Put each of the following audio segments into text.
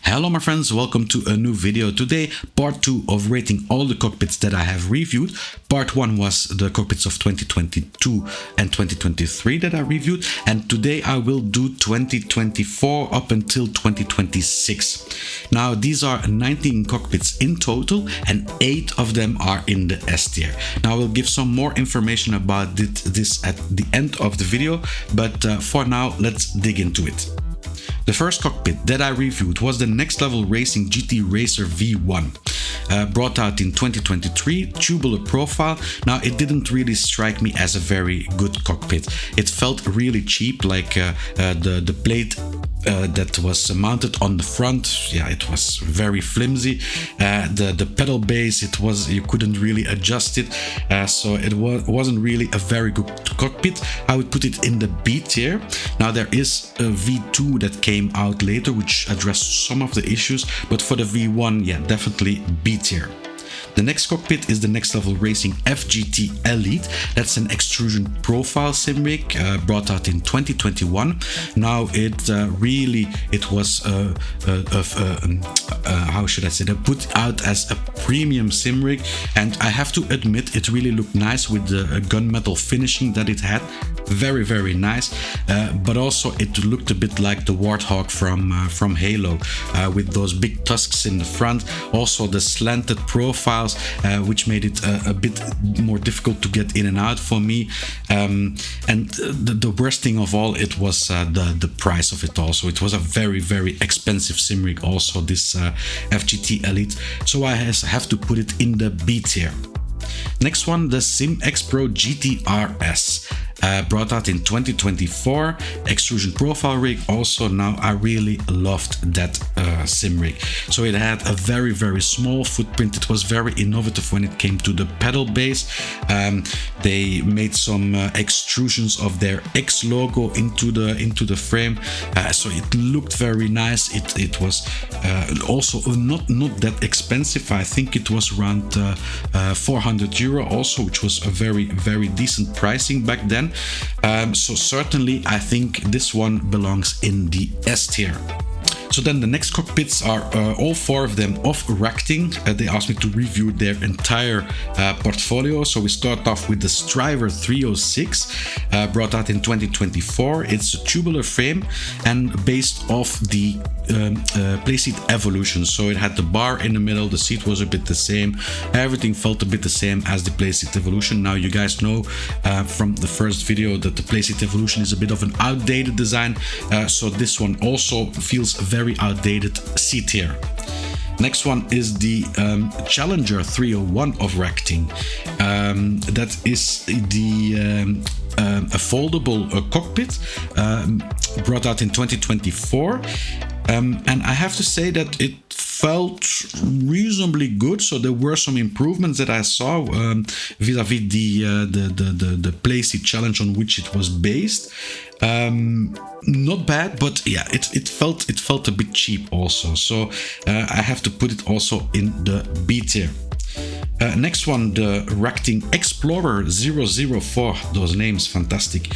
Hello my friends, welcome to a new video. Today, part 2 of rating all the cockpits that I have reviewed. Part 1 was the cockpits of 2022 and 2023 that I reviewed, and today I will do 2024 up until 2026. Now these are 19 cockpits in total and 8 of them are in the S tier. Now I will give some more information about this at the end of the video, but for now let's dig into it. The first cockpit that I reviewed was the Next Level Racing GT Racer V1, brought out in 2023, tubular profile. Now it didn't really strike me as a very good cockpit. It felt really cheap, like the plate that was mounted on the front, yeah, it was very flimsy. The pedal base, you couldn't really adjust it, so it wasn't really a very good cockpit. I would put it in the B tier. Now there is a V2 that came out later which addressed some of the issues, but for the V1, yeah, definitely B tier. The next cockpit is the Next Level Racing F-GT Elite. That's an extrusion profile sim rig brought out in 2021. Now it was how should I say that, put out as a premium sim rig, and I have to admit it really looked nice with the gunmetal finishing that it had. Very, very nice, but also it looked a bit like the Warthog from Halo, with those big tusks in the front. Also the slanted profiles, which made it a bit more difficult to get in and out for me. And the worst thing of all, it was the price of it also. It was a very, very expensive sim rig also, this FGT Elite, so I have to put it in the B tier. Next one, the SimXPro GTRS. Brought out in 2024, extrusion profile rig. Also, now I really loved that sim rig. So it had a very, very small footprint. It was very innovative when it came to the pedal base. They made some extrusions of their X logo into the frame, so it looked very nice. It was also not that expensive. I think it was around 400 euro also, which was a very, very decent pricing back then. So certainly I think this one belongs in the S tier. So then the next cockpits are all 4 of them of Racting. They asked me to review their entire portfolio. So we start off with the Striver 306, brought out in 2024. It's a tubular frame and based off the Playseat Evolution. So it had the bar in the middle, the seat was a bit the same, everything felt a bit the same as the Playseat Evolution. Now you guys know from the first video that the Playseat Evolution is a bit of an outdated design, so this one also feels very outdated, C tier. Next one is the Challenger 301 of Racting. That is a foldable cockpit brought out in 2024 and I have to say that it felt reasonably good. So there were some improvements that I saw vis-a-vis the Playseat Challenge on which it was based. Not bad, but yeah, it felt a bit cheap also. So I have to put it also in the B tier. Next one, the Racting Explorer 004, those names, fantastic.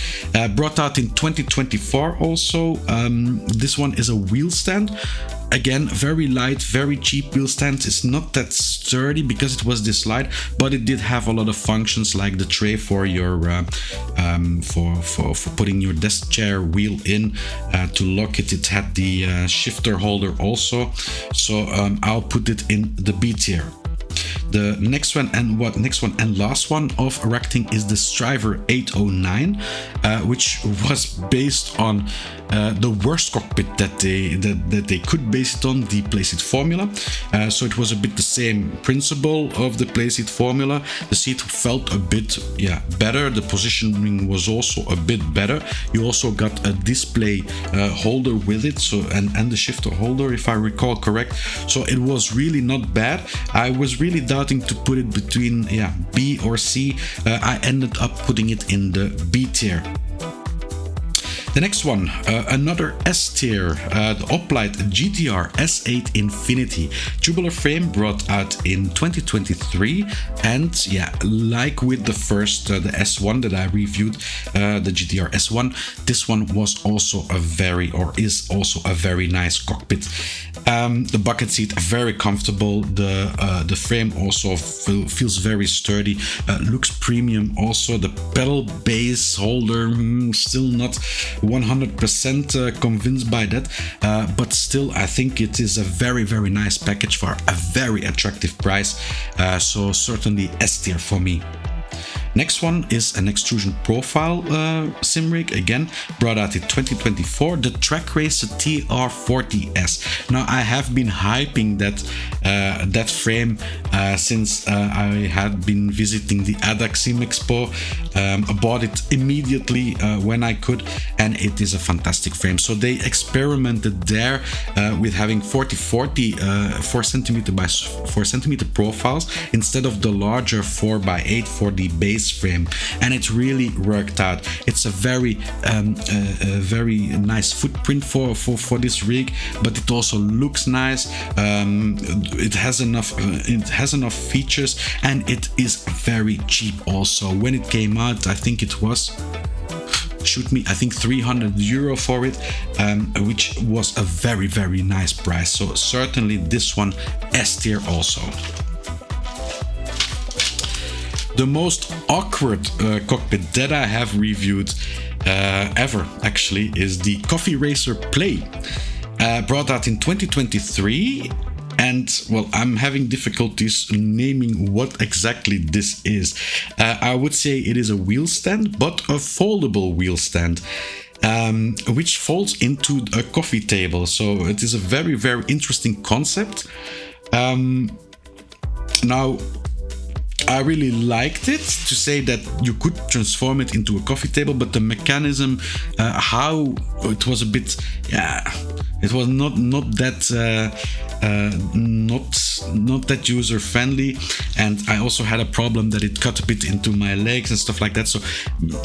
Brought out in 2024 also. This one is a wheel stand. Again, very light, very cheap wheel stand. It's not that sturdy because it was this light, but it did have a lot of functions like the tray for your for putting your desk chair wheel in, to lock it. It had the shifter holder also. So I'll put it in the B tier. The next one and last one of Racting is the Striver 809, which was based on the worst cockpit that they could base it on, the Playseat Formula. So it was a bit the same principle of the Playseat Formula. The seat felt a bit better. The positioning was also a bit better. You also got a display holder with it, so and the shifter holder, if I recall correct. So it was really not bad. I was really doubting to put it between B or C. I ended up putting it in the B tier. The next one, another S tier, the Oplite GTR S8 Infinity. Tubular frame brought out in 2023, and yeah, like with the first, the S1 that I reviewed, the GTR S1, this one was also is also a very nice cockpit. The bucket seat very comfortable. The frame also feels very sturdy. Looks premium. Also the pedal base holder, still not 100% convinced by that, but still I think it is a very nice package for a very attractive price. So certainly S tier for me. Next one is an extrusion profile sim rig, again brought out in 2024, the Trak Racer TR40S. Now I have been hyping that frame since I had been visiting the ADAC SimXPro. I bought it immediately when I could, and it is a fantastic frame. So they experimented there with having 40/40 4cm by 4cm profiles instead of the larger 4x8 for the base frame, and it really worked out. It's a very nice footprint for this rig, but it also looks nice. It has enough features, and it is very cheap also. When it came out, I think it was, shoot me, I think €300 for it, which was a very nice price. So certainly this one S tier also. The most awkward cockpit that I have reviewed ever actually is the Coffee Racer Play, brought out in 2023. And well, I'm having difficulties naming what exactly this is. I would say it is a wheel stand, but a foldable wheel stand, which folds into a coffee table. So it is a very interesting concept. Now, I really liked it, to say that you could transform it into a coffee table, but the mechanism, how it was a bit, it was not that user friendly, and I also had a problem that it cut a bit into my legs and stuff like that. So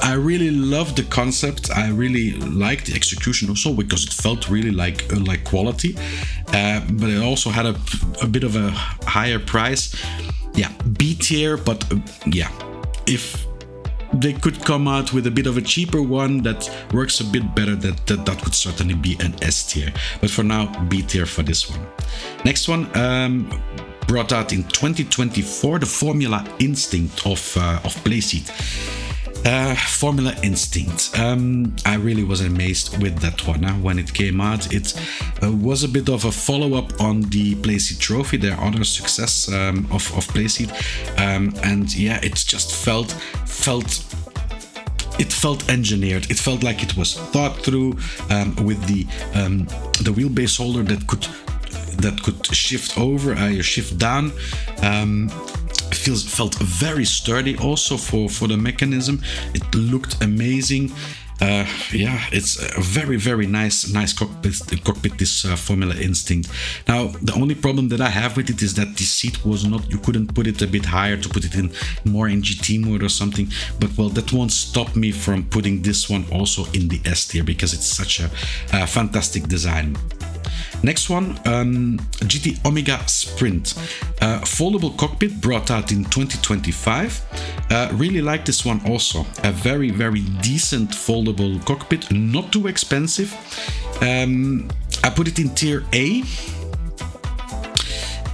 I really loved the concept. I really liked the execution also, because it felt really like quality, but it also had a bit of a higher price. Yeah, B tier, but yeah, if they could come out with a bit of a cheaper one that works a bit better, that would certainly be an S tier. But for now, B tier for this one. Next one, brought out in 2024, the Formula Instinct of Playseat. Formula Instinct. I really was amazed with that one. When it came out, it was a bit of a follow-up on the Playseat Trophy, their other success of Playseat, and yeah, it just felt engineered. It felt like it was thought through, with the wheelbase holder that could shift over, shift down. Felt very sturdy also for the mechanism. It looked amazing. Yeah, it's a very nice cockpit, this Formula Instinct. Now, the only problem that I have with it is that the seat was not, you couldn't put it a bit higher to put it in more in GT mode or something, but well, that won't stop me from putting this one also in the S tier, because it's such a fantastic design. Next one, GT Omega Sprint, foldable cockpit, brought out in 2025. Really like this one also. A very decent foldable cockpit, not too expensive. I put it in tier A.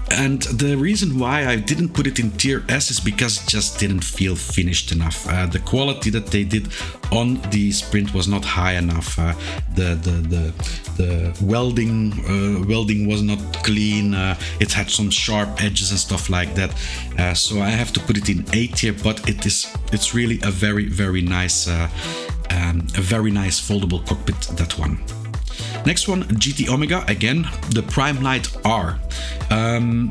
And the reason why I didn't put it in tier S is because it just didn't feel finished enough. The quality that they did on the Sprint was not high enough. The welding was not clean. It had some sharp edges and stuff like that. So I have to put it in A tier, but it's really a very nice foldable cockpit, that one. Next one, GT Omega, again, the Prime Lite R.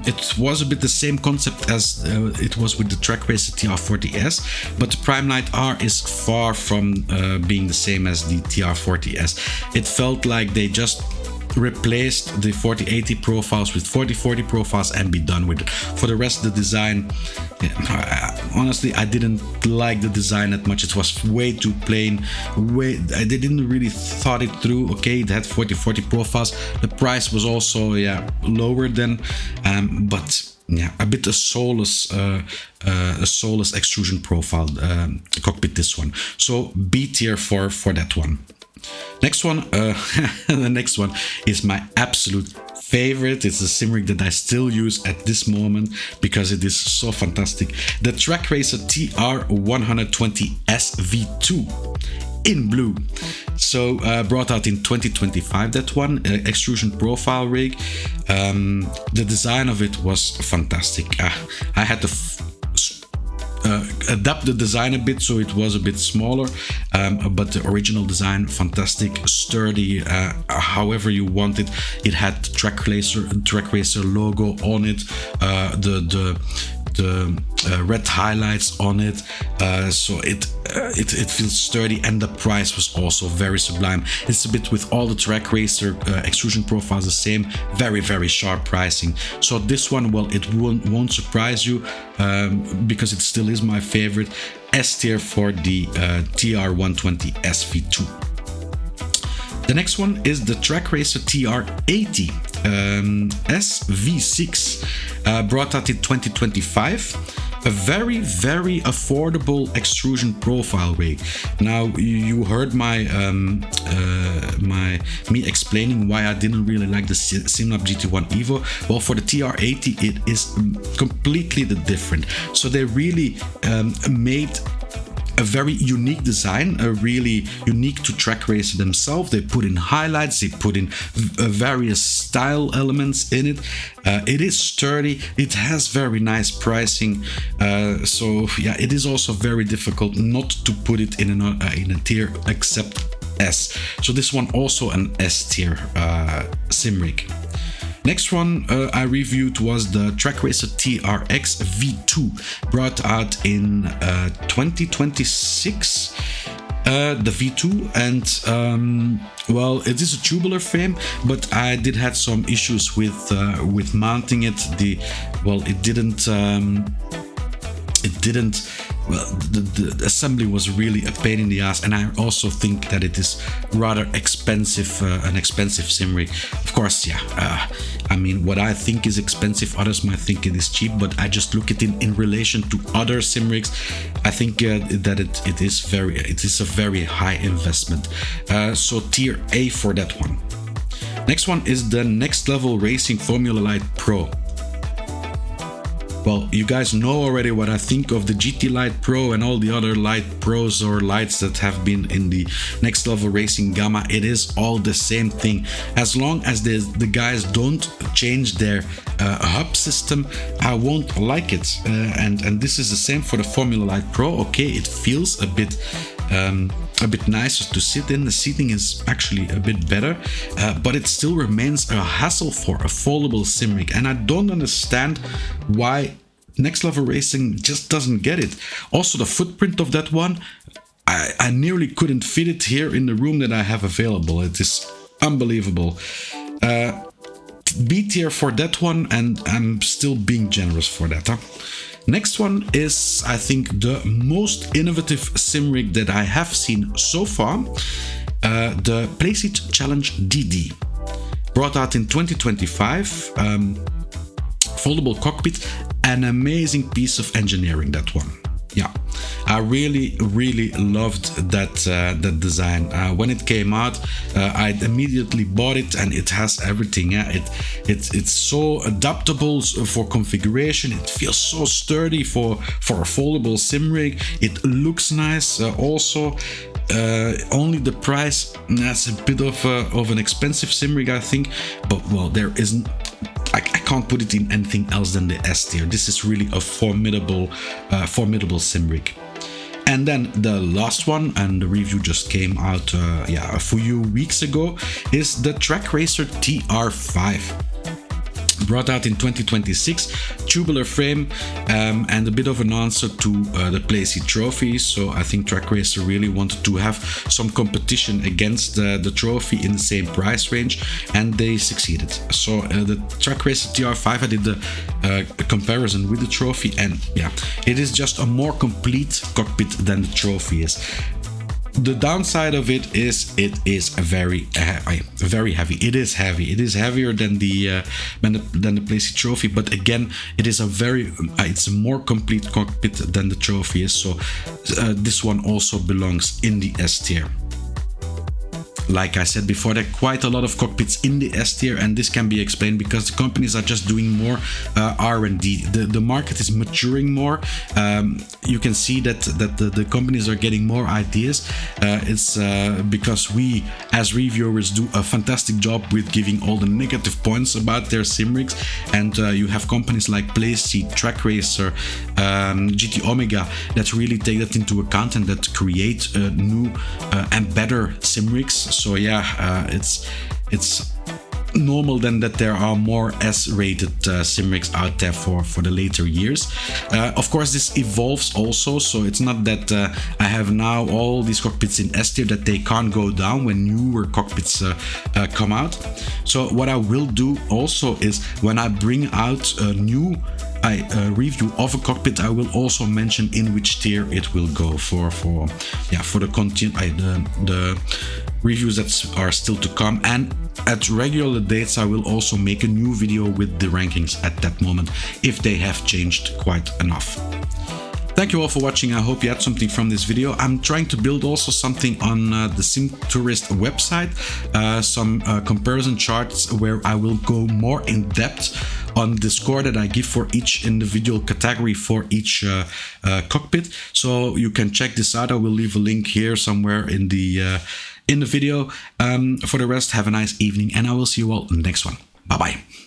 It was a bit the same concept as it was with the Trak Racer TR40S, but the Prime Lite R is far from being the same as the TR40S. It felt like they just replaced the 4080 profiles with 4040 profiles and be done with it. For the rest of the design, honestly, I didn't like the design that much. It was way too plain. They didn't really thought it through. Okay, it had 4040 profiles. The price was also lower than, but yeah, a bit a soulless extrusion profile cockpit, this one. So B tier for that one. Next one, the next one is my absolute favorite. It's a sim rig that I still use at this moment because it is so fantastic. The Trak Racer TR40S V2 in blue. So brought out in 2025, that one, extrusion profile rig. The design of it was fantastic. I had to adapt the design a bit, so it was a bit smaller, but the original design, fantastic, sturdy, however you want it. It had Trak Racer logo on it, the red highlights on it, so it feels sturdy, and the price was also very sublime. It's a bit with all the Trak Racer extrusion profiles the same, very sharp pricing. So this one, well, it won't surprise you, because it still is my favorite. S tier for the TR120S V2. The next one is the Trak Racer TR40S V6, brought out in 2025. A very affordable extrusion profile rig. Now you heard me explaining why I didn't really like the SimLab GT1 Evo. Well, for the TR80 it is completely different. So they really made a very unique design, really unique to Trak Racer themselves. They put in highlights, they put in various style elements in it. It is sturdy, it has very nice pricing, so yeah, it is also very difficult not to put it in a tier except S. So this one also an S tier sim rig. Next one I reviewed was the Trak Racer TRX V2, brought out in 2026. The V2, and well, it is a tubular frame, but I did have some issues with mounting it. Well, the assembly was really a pain in the ass, and I also think that it is rather expensive, an expensive sim rig. Of course, yeah, I mean, what I think is expensive, others might think it is cheap, but I just look at it in relation to other sim rigs. I think that it is a very high investment. So tier A for that one. Next one is the Next Level Racing Formula Lite Pro. Well, you guys know already what I think of the GT Lite Pro and all the other Lite Pros or Lites that have been in the Next Level Racing Gamma. It is all the same thing. As long as the guys don't change their hub system, I won't like it. And this is the same for the Formula Lite Pro. Okay, it feels a bit nicer to sit in. The seating is actually a bit better, but it still remains a hassle for a foldable sim rig, and I don't understand why Next Level Racing just doesn't get it. Also, the footprint of that one, I nearly couldn't fit it here in the room that I have available. It is unbelievable. B tier for that one, and I'm still being generous for that. Next one is, I think, the most innovative sim rig that I have seen so far, the Playseat Challenge DD, brought out in 2025, foldable cockpit, an amazing piece of engineering, that one. Yeah, I really loved that design. When it came out, I immediately bought it, and it has everything. Yeah, it's so adaptable for configuration. It feels so sturdy for a foldable sim rig. It looks nice. Also, only the price, that's a bit of an expensive sim rig, I think. But well, there isn't. I can't put it in anything else than the S tier. This is really a formidable sim rig. And then the last one, and the review just came out a few weeks ago, is the Trak Racer TR5, brought out in 2026, tubular frame, and a bit of an answer to the Playseat trophy. So I think Trak Racer really wanted to have some competition against the trophy in the same price range, and they succeeded. So the Trak Racer TR5, I did the comparison with the trophy, and yeah, it is just a more complete cockpit than the trophy is. The downside of it is very heavy. It is heavy. It is heavier than the Playseat trophy, but again, it is it's a more complete cockpit than the trophy is. So this one also belongs in the S tier. Like I said before, there are quite a lot of cockpits in the S tier, and this can be explained because the companies are just doing more R&D. The market is maturing more. You can see that the companies are getting more ideas. It's because we as reviewers do a fantastic job with giving all the negative points about their sim rigs, and you have companies like Playseat, Trak Racer, GT Omega that really take that into account and that create new and better sim rigs. So yeah, it's normal then that there are more S-rated sim rigs out there for the later years. Of course, this evolves also, so it's not that I have now all these cockpits in S tier that they can't go down when newer cockpits come out. So what I will do also is when I bring out a new review of a cockpit, I will also mention in which tier it will go for the reviews that are still to come, and at regular dates I will also make a new video with the rankings at that moment if they have changed quite enough. Thank you all for watching. I hope you had something from this video. I'm trying to build also something on the SimTourist website, some comparison charts where I will go more in depth on the score that I give for each individual category for each cockpit. So you can check this out. I will leave a link here somewhere in the video. For the rest, have a nice evening, and I will see you all next one. Bye bye.